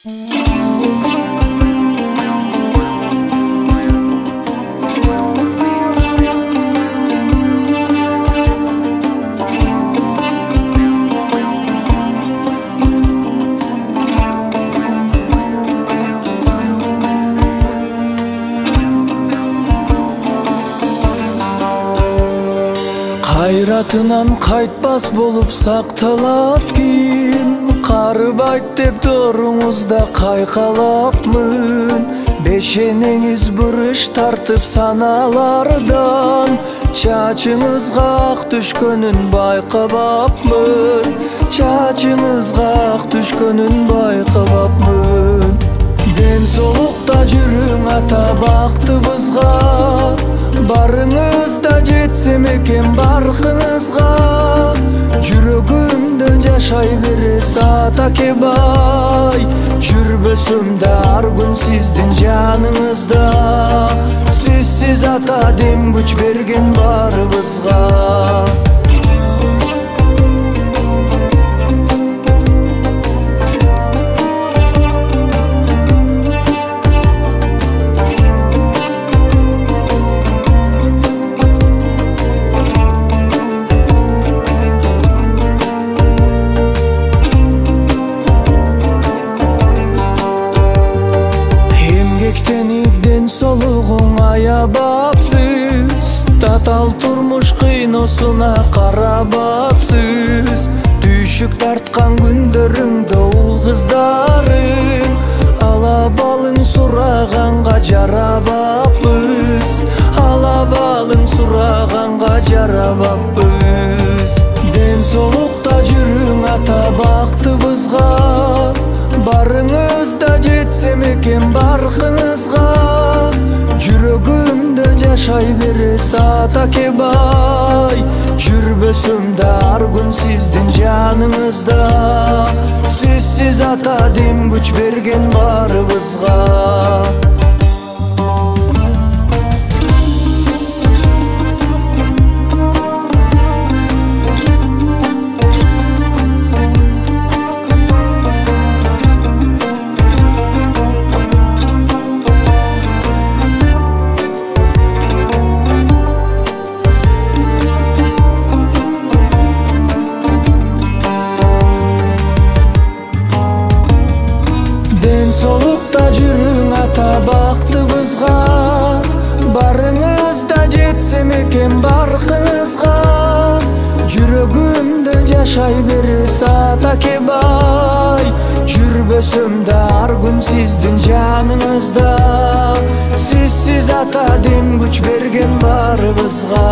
Кайратынан кайтпас болуп сакталат кийин, карыбайт деп доруңузда кайкалапмын. Бешенеңиз бұрыш тартып саналардан, чачыңызга ак түшкөнүн байкабапмын. Чачыңызга ак түшкөнүн байкабапмын. Ден соолукта жүрүң ата бактыбызга, барыңызда жетсем экен баркыңызга. Жүрөгүмдө жашай берес ата Кебай, жүрбөсөм да ар күн сиздин жаныңызда. Сизсиз ата дем күч берген барыбызга. Ден солугуң аябапсыз, татал турмуш кыйноосуна карабапсыз. Түйшүк тарткан күндөрүңдө ул кыздарың, алабалың сураганга жарабаппыз. Алабалың сураганга жарабаппыз. Ден соолукта жүрүң ата бактыбызга, барыңызда жетсем экен баркыңызга. Жүрөгүмдө жашай берес ата Кебай, жүрбөсөм да ар күн сиздин жаныңызда. Сизсиз ата дем күч берген барыбызга. Солукта жүрүң ата бактыбызга, барыңызда жетсем экен баркыңызга. Жүрөгүмдө жашай берес ата Кебай, жүрбөсөм да ар күн сиздин жаныңызда. Сизсиз ата дем күч берген барыбызга.